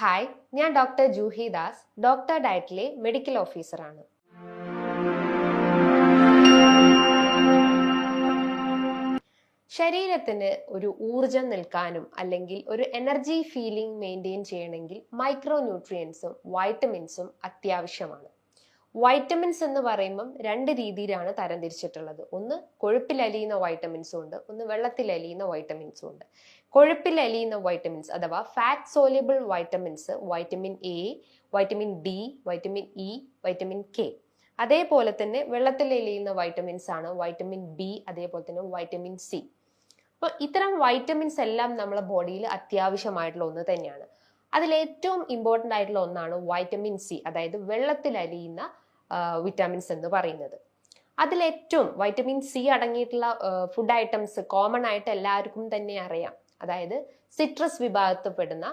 Hi, ഞാൻ doctor Juhi Das, doctor ഡയറ്റിലെ medical ഓഫീസറാണ്. ശരീരത്തിന് ഒരു ഊർജം നിൽക്കാനും അല്ലെങ്കിൽ ഒരു എനർജി ഫീലിംഗ് മെയിൻറ്റെയിൻ ചെയ്യണമെങ്കിൽ മൈക്രോ ന്യൂട്രിയൻസും വൈറ്റമിൻസും അത്യാവശ്യമാണ്. വൈറ്റമിൻസ് എന്ന് പറയുമ്പം രണ്ട് രീതിയിലാണ് തരംതിരിച്ചിട്ടുള്ളത്. ഒന്ന് കൊഴുപ്പിൽ അലിയുന്ന വൈറ്റമിൻസും ഉണ്ട്, ഒന്ന് വെള്ളത്തിൽ അലിയുന്ന വൈറ്റമിൻസും ഉണ്ട്. കൊഴുപ്പിൽ അലിയുന്ന വൈറ്റമിൻസ് അഥവാ fat soluble vitamins vitamin A, vitamin D, vitamin E, vitamin K. അതേപോലെ തന്നെ വെള്ളത്തിൽ അലിയുന്ന വൈറ്റമിൻസ് ആണ് വൈറ്റമിൻ ബി, അതേപോലെ തന്നെ വൈറ്റമിൻ സി. അപ്പോൾ ഇത്തരം വൈറ്റമിൻസ് എല്ലാം നമ്മുടെ ബോഡിയിൽ അത്യാവശ്യമായിട്ടുള്ള ഒന്ന് തന്നെയാണ്. അതിൽ ഏറ്റവും ഇമ്പോർട്ടൻ്റ് ആയിട്ടുള്ള ഒന്നാണ് വൈറ്റമിൻ സി, അതായത് വെള്ളത്തിൽ അലിയുന്ന വിറ്റാമിൻസ് എന്ന് പറയുന്നത്. അതിലേറ്റവും വൈറ്റമിൻ സി അടങ്ങിയിട്ടുള്ള ഫുഡ് ഐറ്റംസ് കോമൺ ആയിട്ട് എല്ലാവർക്കും തന്നെ അറിയാം. അതായത് സിട്രസ് വിഭാഗത്തിൽപ്പെടുന്ന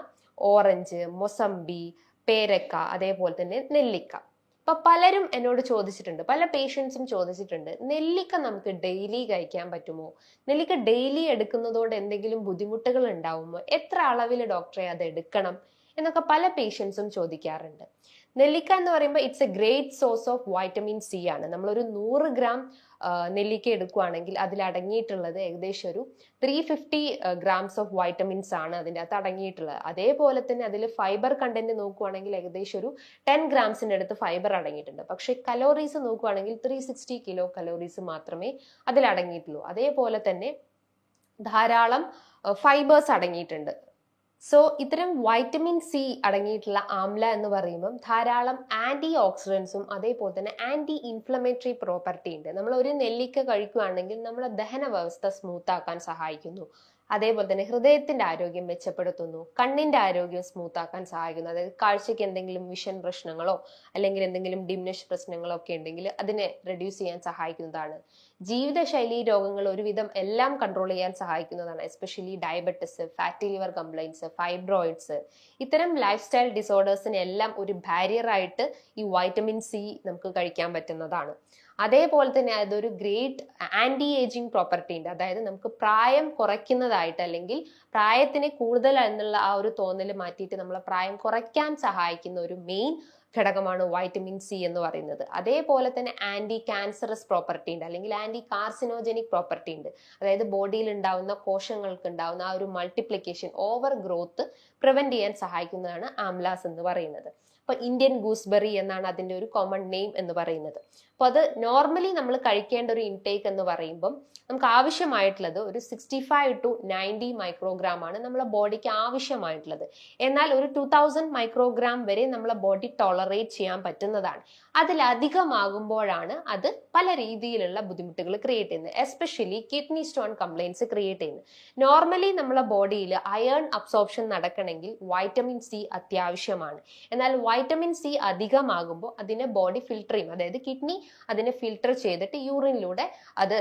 ഓറഞ്ച്, മൊസംബി, പേരക്ക, അതേപോലെ തന്നെ നെല്ലിക്ക. അപ്പൊ പലരും എന്നോട് ചോദിച്ചിട്ടുണ്ട്, പല പേഷ്യൻസും ചോദിച്ചിട്ടുണ്ട്, നെല്ലിക്ക നമുക്ക് ഡെയിലി കഴിക്കാൻ പറ്റുമോ? നെല്ലിക്ക ഡെയിലി എടുക്കുന്നതുകൊണ്ട് എന്തെങ്കിലും ബുദ്ധിമുട്ടുകൾ ഉണ്ടാവുമോ? എത്ര അളവിൽ ഡോക്ടറെ അത് എടുക്കണം എന്നൊക്കെ പല പേഷ്യൻസും ചോദിക്കാറുണ്ട്. നെല്ലിക്ക എന്ന് പറയുമ്പോൾ it's A great source of vitamin C ആണ്. നമ്മളൊരു 100 ഗ്രാം നെല്ലിക്ക എടുക്കുകയാണെങ്കിൽ അതിൽ അടങ്ങിയിട്ടുള്ളത് ഏകദേശം ഒരു 350 ഗ്രാംസ് ഓഫ് വൈറ്റമിൻസ് ആണ് അതിൻ്റെ അകത്ത് അടങ്ങിയിട്ടുള്ളത്. അതേപോലെ തന്നെ അതിൽ ഫൈബർ കണ്ടന്റ് നോക്കുകയാണെങ്കിൽ ഏകദേശം ഒരു 10 ഗ്രാംസിൻ്റെ അടുത്ത് ഫൈബർ അടങ്ങിയിട്ടുണ്ട്. പക്ഷെ കലോറീസ് നോക്കുകയാണെങ്കിൽ 360 കിലോ കലോറീസ് മാത്രമേ അതിൽ അടങ്ങിയിട്ടുള്ളൂ. അതേപോലെ തന്നെ ധാരാളം ഫൈബേഴ്സ് അടങ്ങിയിട്ടുണ്ട്. സോ ഇത്തരം വൈറ്റമിൻ സി അടങ്ങിയിട്ടുള്ള ആംല എന്ന് പറയുമ്പം ധാരാളം ആന്റി ഓക്സിഡൻസും അതേപോലെ തന്നെ ആന്റി ഇൻഫ്ലമേറ്ററി പ്രോപ്പർട്ടി ഉണ്ട്. നമ്മൾ ഒരു നെല്ലിക്ക കഴിക്കുകയാണെങ്കിൽ നമ്മുടെ ദഹന വ്യവസ്ഥ സ്മൂത്ത് ആക്കാൻ സഹായിക്കുന്നു. അതേപോലെ തന്നെ ഹൃദയത്തിന്റെ ആരോഗ്യം മെച്ചപ്പെടുത്തുന്നു, കണ്ണിന്റെ ആരോഗ്യം സ്മൂത്ത് ആക്കാൻ സഹായിക്കുന്നു. അതായത് കാഴ്ചയ്ക്ക് എന്തെങ്കിലും വിഷൻ പ്രശ്നങ്ങളോ അല്ലെങ്കിൽ എന്തെങ്കിലും ഡിമിനിഷ് പ്രശ്നങ്ങളോ ഒക്കെ ഉണ്ടെങ്കിൽ അതിനെ റെഡ്യൂസ് ചെയ്യാൻ സഹായിക്കുന്നതാണ്. ജീവിതശൈലി രോഗങ്ങൾ ഒരുവിധം എല്ലാം കൺട്രോൾ ചെയ്യാൻ സഹായിക്കുന്നതാണ്. Especially diabetes, fatty liver complaints, fibroids, ഇത്തരം ലൈഫ് സ്റ്റൈൽ ഡിസോർഡേഴ്സിന് എല്ലാം ഒരു ബാരിയർ ആയിട്ട് ഈ വൈറ്റമിൻ സി നമുക്ക് കഴിക്കാൻ പറ്റുന്നതാണ്. അതേപോലെ തന്നെ അതൊരു ഗ്രേറ്റ് ആന്റി ഏജിങ് പ്രോപ്പർട്ടി ഉണ്ട്. അതായത് നമുക്ക് പ്രായം കുറയ്ക്കുന്നതായിട്ട് അല്ലെങ്കിൽ പ്രായത്തിന് കൂടുതൽ എന്നുള്ള ആ ഒരു തോന്നൽ മാറ്റിയിട്ട് നമ്മളെ പ്രായം കുറയ്ക്കാൻ സഹായിക്കുന്ന ഒരു മെയിൻ ഘടകമാണ് വൈറ്റമിൻ സി എന്ന് പറയുന്നത്. അതേപോലെ തന്നെ ആന്റി ക്യാൻസറസ് പ്രോപ്പർട്ടി ഉണ്ട് അല്ലെങ്കിൽ ആന്റി കാർസിനോജനിക് പ്രോപ്പർട്ടി ഉണ്ട്. അതായത് ബോഡിയിൽ ഉണ്ടാവുന്ന കോശങ്ങൾക്ക് ഉണ്ടാവുന്ന ആ ഒരു മൾട്ടിപ്ലിക്കേഷൻ, ഓവർ ഗ്രോത്ത് പ്രിവെന്റ് ചെയ്യാൻ സഹായിക്കുന്നതാണ് ആംലാസ് എന്ന് പറയുന്നത്. അപ്പൊ ഇന്ത്യൻ ഗൂസ്ബെറി എന്നാണ് അതിന്റെ ഒരു കോമൺ നെയിം എന്ന് പറയുന്നത്. അപ്പൊ അത് നോർമലി നമ്മൾ കഴിക്കേണ്ട ഒരു ഇൻടേക്ക് എന്ന് പറയുമ്പം നമുക്ക് ആവശ്യമായിട്ടുള്ളത് ഒരു 65 to 90 മൈക്രോഗ്രാം ആണ് നമ്മളെ ബോഡിക്ക് ആവശ്യമായിട്ടുള്ളത്. എന്നാൽ ഒരു 2000 മൈക്രോഗ്രാം വരെ നമ്മളെ ബോഡി ടോളറേറ്റ് ചെയ്യാൻ പറ്റുന്നതാണ്. അതിലധികമാകുമ്പോഴാണ് അത് പല രീതിയിലുള്ള ബുദ്ധിമുട്ടുകൾ ക്രിയേറ്റ് ചെയ്യുന്നത്. Especially kidney stone complaints create ചെയ്യുന്നത്. നോർമലി നമ്മളെ ബോഡിയിൽ അയൺ അബ്സോർപ്ഷൻ നടക്കണമെങ്കിൽ വൈറ്റമിൻ സി അത്യാവശ്യമാണ്. എന്നാൽ വൈറ്റമിൻ സി അധികമാകുമ്പോൾ അതിനെ ബോഡി ഫിൽട്ടർ ചെയ്യും. അതായത് കിഡ്നി അതിനെ ഫിൽട്ടർ ചെയ്തിട്ട് യൂറിനിലൂടെ അത്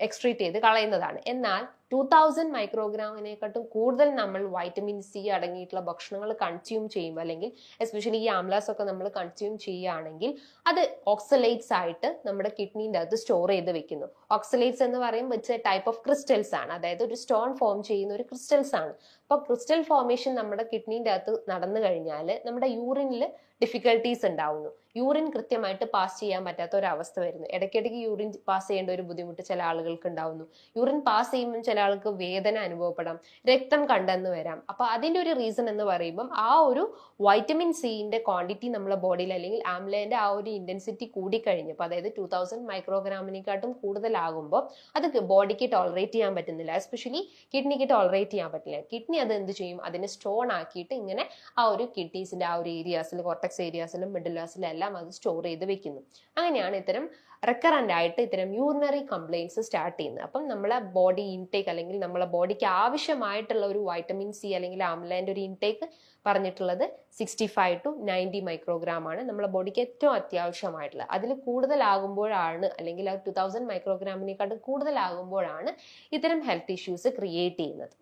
എക്സ്ട്രീറ്റ് ചെയ്ത് കളയുന്നതാണ്. എന്നാൽ 2000 മൈക്രോഗ്രാമിനെക്കാട്ടും കൂടുതൽ നമ്മൾ വൈറ്റമിൻ സി അടങ്ങിയിട്ടുള്ള ഭക്ഷണങ്ങൾ കൺസ്യൂം ചെയ്യുമ്പോൾ അല്ലെങ്കിൽ എസ്പെഷ്യലി ഈ ആംലാസ് ഒക്കെ നമ്മൾ കൺസ്യൂം ചെയ്യുകയാണെങ്കിൽ അത് ഓക്സലേറ്റ്സ് ആയിട്ട് നമ്മുടെ കിഡ്നീൻ്റെ അകത്ത് സ്റ്റോർ ചെയ്ത് വെക്കുന്നു. ഓക്സലേറ്റ്സ് എന്ന് പറയുമ്പോൾ it's A type of crystals ആണ്. അതായത് ഒരു സ്റ്റോൺ ഫോം ചെയ്യുന്ന ഒരു ക്രിസ്റ്റൽസ് ആണ്. അപ്പോൾ ക്രിസ്റ്റൽ ഫോർമേഷൻ നമ്മുടെ കിഡ്നീൻ്റെ അകത്ത് നടന്നു കഴിഞ്ഞാൽ നമ്മുടെ യൂറിനിൽ ഡിഫിക്കൽട്ടീസ് ഉണ്ടാവുന്നു. യൂറിൻ കൃത്യമായിട്ട് പാസ് ചെയ്യാൻ പറ്റാത്ത ഒരു അവസ്ഥ വരുന്നു. ഇടയ്ക്കിടയ്ക്ക് യൂറിൻ പാസ് ചെയ്യേണ്ട ഒരു ബുദ്ധിമുട്ട് ചില ആളുകൾക്ക് ഉണ്ടാവുന്നു. യൂറിൻ പാസ് ചെയ്യുമ്പോൾ ചില ആൾക്ക് വേദന അനുഭവപ്പെടാം, രക്തം കണ്ടെന്ന് വരാം. അപ്പൊ അതിന്റെ ഒരു റീസൺ എന്ന് പറയുമ്പം ആ ഒരു വൈറ്റമിൻ സിന്റെ ക്വാണ്ടിറ്റി നമ്മളെ ബോഡിയിൽ അല്ലെങ്കിൽ ആംലയുടെ ആ ഒരു ഇന്റൻസിറ്റി കൂടിക്കഴിഞ്ഞപ്പോൾ, അതായത് 2000 മൈക്രോഗ്രാമിനെക്കാട്ടും കൂടുതലാകുമ്പോൾ അത് ബോഡിക്ക് ടോളറേറ്റ് ചെയ്യാൻ പറ്റുന്നില്ല. എസ്പെഷ്യലി കിഡ്നിക്ക് ടോളറേറ്റ് ചെയ്യാൻ പറ്റില്ല. കിഡ്നി അത് എന്ത് ചെയ്യും, അതിനെ സ്റ്റോൺ ആക്കിയിട്ട് ഇങ്ങനെ ആ ഒരു കിഡ്നീസിന്റെ ആ ഒരു ഏരിയാസിൽ, കോർട്ടക്സ് ഏരിയാസിലും മിഡിലാസിലും എല്ലാം അത് സ്റ്റോർ ചെയ്ത് വെക്കുന്നു. അങ്ങനെയാണ് ഇത്തരം റെക്കറന്റ് ആയിട്ട് ഇത്തരം യൂറിനറി കംപ്ലൈൻസ് സ്റ്റാർട്ട് ചെയ്യുന്നത്. അപ്പം നമ്മളെ ബോഡി ഇൻടേക്ക് അല്ലെങ്കിൽ നമ്മളെ ബോഡിക്ക് ആവശ്യമായിട്ടുള്ള ഒരു വൈറ്റമിൻ സി അല്ലെങ്കിൽ ആംലയുടെ ഒരു ഇൻടേക്ക് പറഞ്ഞിട്ടുള്ളത് 65 to 90 മൈക്രോഗ്രാം ആണ് നമ്മളെ ബോഡിക്ക് ഏറ്റവും അത്യാവശ്യമായിട്ടുള്ളത്. അതിൽ കൂടുതലാകുമ്പോഴാണ് അല്ലെങ്കിൽ ആ 2000 മൈക്രോഗ്രാമിനെക്കാട്ടും കൂടുതലാകുമ്പോഴാണ് ഇത്തരം ഹെൽത്ത് ഇഷ്യൂസ് ക്രിയേറ്റ് ചെയ്യുന്നത്.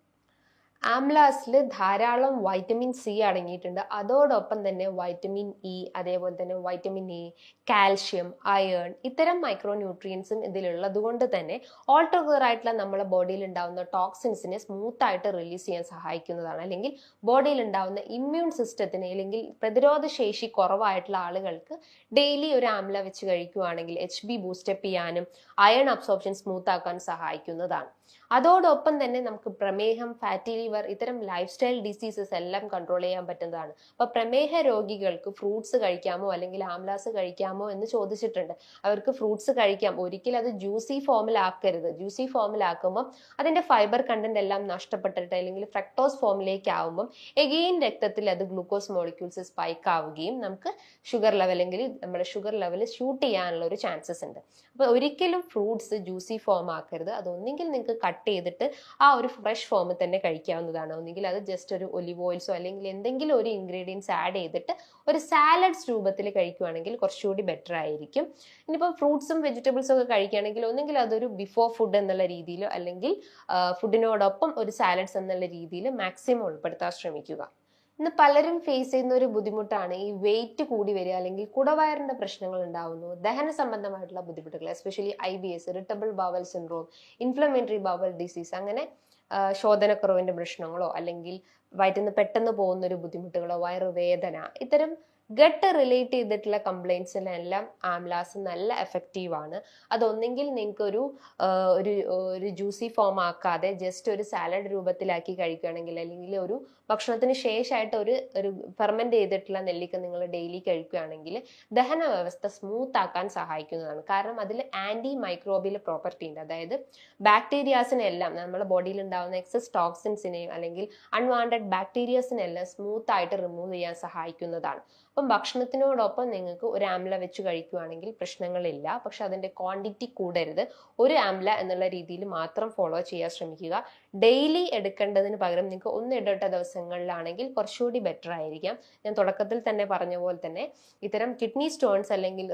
ആംലാസിൽ ധാരാളം വൈറ്റമിൻ സി അടങ്ങിയിട്ടുണ്ട്. അതോടൊപ്പം തന്നെ വൈറ്റമിൻ ഇ, അതേപോലെ തന്നെ വൈറ്റമിൻ എ, കാൽഷ്യം, അയേൺ ഇത്തരം മൈക്രോ ന്യൂട്രിയൻസും ഇതിലുള്ളത് കൊണ്ട് തന്നെ ഓൾ ടുഗദർ ആയിട്ടുള്ള നമ്മുടെ ബോഡിയിൽ ഉണ്ടാവുന്ന ടോക്സിൻസിനെ സ്മൂത്ത് ആയിട്ട് റിലീസ് ചെയ്യാൻ സഹായിക്കുന്നതാണ്. അല്ലെങ്കിൽ ബോഡിയിൽ ഉണ്ടാവുന്ന ഇമ്മ്യൂൺ സിസ്റ്റത്തിന് അല്ലെങ്കിൽ പ്രതിരോധ ശേഷി കുറവായിട്ടുള്ള ആളുകൾക്ക് ഡെയിലി ഒരു ആംല വെച്ച് കഴിക്കുകയാണെങ്കിൽ HB ബൂസ്റ്റപ്പ് ചെയ്യാനും അയൺ അബ്സോർപ്ഷൻ സ്മൂത്ത് ആക്കാൻ സഹായിക്കുന്നതാണ്. അതോടൊപ്പം തന്നെ നമുക്ക് പ്രമേഹം, ഫാറ്റി ലിവർ ഇത്തരം ലൈഫ് സ്റ്റൈൽ ഡിസീസസ് എല്ലാം കൺട്രോൾ ചെയ്യാൻ പറ്റുന്നതാണ്. അപ്പൊ പ്രമേഹ രോഗികൾക്ക് ഫ്രൂട്ട്സ് കഴിക്കാമോ അല്ലെങ്കിൽ ആംലാസ് കഴിക്കാമോ എന്ന് ചോദിച്ചിട്ടുണ്ട്. അവർക്ക് ഫ്രൂട്ട്സ് കഴിക്കാം, ഒരിക്കലും അത് ജ്യൂസി ഫോമിലാക്കരുത്. ജ്യൂസി ഫോമിലാക്കുമ്പോൾ അതിന്റെ ഫൈബർ കണ്ടന്റ് എല്ലാം നഷ്ടപ്പെട്ടിട്ട് അല്ലെങ്കിൽ ഫ്രക്ടോസ് ഫോമിലേക്ക് ആവുമ്പം എഗെയിൻ രക്തത്തിൽ അത് ഗ്ലൂക്കോസ് മോളിക്യൂൾസ് സ്പൈക്ക് ആവുകയും നമുക്ക് ഷുഗർ ലെവൽ അല്ലെങ്കിൽ നമ്മുടെ ഷുഗർ ലെവൽ ഷൂട്ട് ചെയ്യാനുള്ള ഒരു ചാൻസസ് ഉണ്ട്. അപ്പൊ ഒരിക്കലും ഫ്രൂട്ട്സ് ജ്യൂസി ഫോം ആക്കരുത്. അതൊന്നെങ്കിൽ നിങ്ങൾക്ക് കട്ട് ചെയ്തിട്ട് ആ ഒരു ഫ്രഷ് ഫോമിൽ തന്നെ കഴിക്കാവുന്നതാണ്. ഒന്നുകിൽ അത് ജസ്റ്റ് ഒരു ഒലിവ് ഓയിൽസോ അല്ലെങ്കിൽ എന്തെങ്കിലും ഒരു ഇൻഗ്രീഡിയൻസ് ആഡ് ചെയ്തിട്ട് ഒരു സാലഡ്സ് രൂപത്തിൽ കഴിക്കുകയാണെങ്കിൽ കുറച്ചുകൂടി ബെറ്റർ ആയിരിക്കും. ഇനിയിപ്പം ഫ്രൂട്ട്സും വെജിറ്റബിൾസും ഒക്കെ കഴിക്കുകയാണെങ്കിൽ ഒന്നെങ്കിൽ അതൊരു ബിഫോർ ഫുഡ് എന്നുള്ള രീതിയിലോ അല്ലെങ്കിൽ ഫുഡിനോടൊപ്പം ഒരു സാലഡ്സ് എന്നുള്ള രീതിയിൽ മാക്സിമം ഉൾപ്പെടുത്താൻ ശ്രമിക്കുക. ഇന്ന് പലരും ഫേസ് ചെയ്യുന്ന ഒരു ബുദ്ധിമുട്ടാണ് ഈ വെയിറ്റ് കൂടി വരിക അല്ലെങ്കിൽ കുടവയറിന്റെ പ്രശ്നങ്ങൾ ഉണ്ടാവുന്നു, ദഹന സംബന്ധമായിട്ടുള്ള ബുദ്ധിമുട്ടുകൾ, especially IBS, irritable bowel syndrome, inflammatory bowel disease, അങ്ങനെ ശോധനക്കുറവിന്റെ പ്രശ്നങ്ങളോ അല്ലെങ്കിൽ വയറ്റിന്ന് പെട്ടെന്ന് പോകുന്ന ഒരു ബുദ്ധിമുട്ടുകളോ, വയറുവേദന, ഇത്തരം ഗട്ട് റിലേറ്റ് ചെയ്തിട്ടുള്ള കംപ്ലൈൻസിനെല്ലാം ആംലാസ് നല്ല എഫക്റ്റീവ് ആണ്. അതൊന്നെങ്കിൽ നിങ്ങൾക്ക് ഒരു ജ്യൂസി ഫോം ആക്കാതെ ജസ്റ്റ് ഒരു സാലഡ് രൂപത്തിലാക്കി കഴിക്കുകയാണെങ്കിൽ അല്ലെങ്കിൽ ഒരു ഭക്ഷണത്തിന് ശേഷമായിട്ട് ഒരു ഫെർമെന്റ് ചെയ്തിട്ടുള്ള നെല്ലിക്ക നിങ്ങൾ ഡെയിലി കഴിക്കുകയാണെങ്കിൽ ദഹന വ്യവസ്ഥ സ്മൂത്ത് ആക്കാൻ സഹായിക്കുന്നതാണ്. കാരണം അതിൽ ആന്റി മൈക്രോബിയൽ പ്രോപ്പർട്ടി ഉണ്ട്. അതായത് ബാക്ടീരിയാസിനെല്ലാം നമ്മുടെ ബോഡിയിൽ ഉണ്ടാകുന്ന എക്സസ് ടോക്സിൻസിനെയും അല്ലെങ്കിൽ അൺവാണ്ടഡ് ബാക്ടീരിയസിനെല്ലാം സ്മൂത്ത് ആയിട്ട് റിമൂവ് ചെയ്യാൻ സഹായിക്കുന്നതാണ്. അപ്പം ഭക്ഷണത്തിനോടൊപ്പം നിങ്ങൾക്ക് ഒരു ആംല വെച്ച് കഴിക്കുകയാണെങ്കിൽ പ്രശ്നങ്ങളില്ല. പക്ഷെ അതിന്റെ ക്വാണ്ടിറ്റി കൂടരുത്. ഒരു ആംല എന്നുള്ള രീതിയിൽ മാത്രം ഫോളോ ചെയ്യാൻ ശ്രമിക്കുക. ഡെയിലി എടുക്കേണ്ടതിന് പകരം നിങ്ങൾക്ക് ഒന്നിടവിട്ട ദിവസങ്ങളിലാണെങ്കിൽ കുറച്ചുകൂടി ബെറ്റർ ആയിരിക്കാം. ഞാൻ തുടക്കത്തിൽ തന്നെ പറഞ്ഞ പോലെ തന്നെ ഇത്തരം കിഡ്നി സ്റ്റോൺസ് അല്ലെങ്കിൽ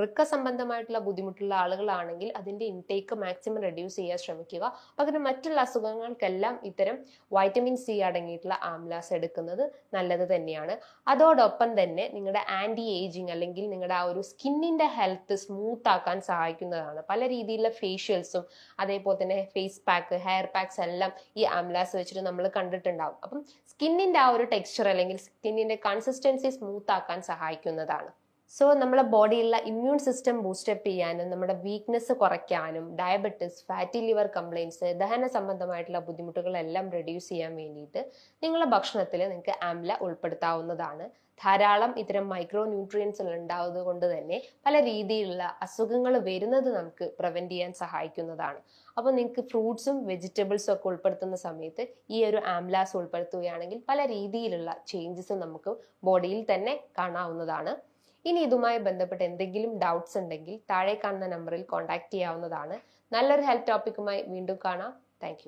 വൃക്ക സംബന്ധമായിട്ടുള്ള ബുദ്ധിമുട്ടുള്ള ആളുകളാണെങ്കിൽ അതിന്റെ ഇൻടേക്ക് മാക്സിമം റെഡ്യൂസ് ചെയ്യാൻ ശ്രമിക്കുക. പകരം മറ്റുള്ള അസുഖങ്ങൾക്കെല്ലാം ഇത്തരം വൈറ്റമിൻ സി അടങ്ങിയിട്ടുള്ള ആംലാസ് എടുക്കുന്നത് നല്ലത് തന്നെയാണ്. അതോടൊപ്പം തന്നെ നിങ്ങളുടെ ആന്റി ഏജിങ് അല്ലെങ്കിൽ നിങ്ങളുടെ ആ ഒരു സ്കിന്നിന്റെ ഹെൽത്ത് സ്മൂത്ത് ആക്കാൻ സഹായിക്കുന്നതാണ്. പല രീതിയിലുള്ള ഫേഷ്യൽസും അതേപോലെ തന്നെ ഫേസ് പാക്ക്, ഹെയർ പാക്സ് എല്ലാം ഈ ആംലാസ് വെച്ചിട്ട് നമ്മൾ കണ്ടിട്ടുണ്ടാവും. അപ്പം സ്കിന്നിന്റെ ആ ഒരു ടെക്സ്ചർ അല്ലെങ്കിൽ സ്കിന്നിന്റെ കൺസിസ്റ്റൻസി സ്മൂത്ത് ആക്കാൻ സഹായിക്കുന്നതാണ്. സോ നമ്മുടെ ബോഡിയിലുള്ള ഇമ്മ്യൂൺ സിസ്റ്റം ബൂസ്റ്റപ്പ് ചെയ്യാനും നമ്മുടെ വീക്ക്നെസ് കുറയ്ക്കാനും ഡയബറ്റിസ്, ഫാറ്റി ലിവർ കംപ്ലൈൻസ്, ദഹന സംബന്ധമായിട്ടുള്ള ബുദ്ധിമുട്ടുകളെല്ലാം റെഡ്യൂസ് ചെയ്യാൻ വേണ്ടിയിട്ട് നിങ്ങളുടെ ഭക്ഷണത്തിൽ നിങ്ങൾക്ക് ആംല ഉൾപ്പെടുത്താവുന്നതാണ്. ധാരാളം ഇത്തരം മൈക്രോ ന്യൂട്രിയൻസ് ഉണ്ടാവുന്നത് കൊണ്ട് തന്നെ പല രീതിയിലുള്ള അസുഖങ്ങൾ വരുന്നത് നമുക്ക് പ്രിവെന്റ് ചെയ്യാൻ സഹായിക്കുന്നതാണ്. അപ്പോൾ നിങ്ങൾക്ക് ഫ്രൂട്ട്സും വെജിറ്റബിൾസും ഒക്കെ ഉൾപ്പെടുത്തുന്ന സമയത്ത് ഈ ഒരു ആംലാസ് ഉൾപ്പെടുത്തുകയാണെങ്കിൽ പല രീതിയിലുള്ള ചേഞ്ചസും നമുക്ക് ബോഡിയിൽ തന്നെ കാണാവുന്നതാണ്. ഇനി ഇതുമായി ബന്ധപ്പെട്ട് എന്തെങ്കിലും ഡൗട്ട്സ് ഉണ്ടെങ്കിൽ താഴെ കാണുന്ന നമ്പറിൽ കോൺടാക്ട് ചെയ്യാവുന്നതാണ്. നല്ലൊരു ഹെൽത്ത് ടോപ്പിക്കുമായി വീണ്ടും കാണാം. താങ്ക്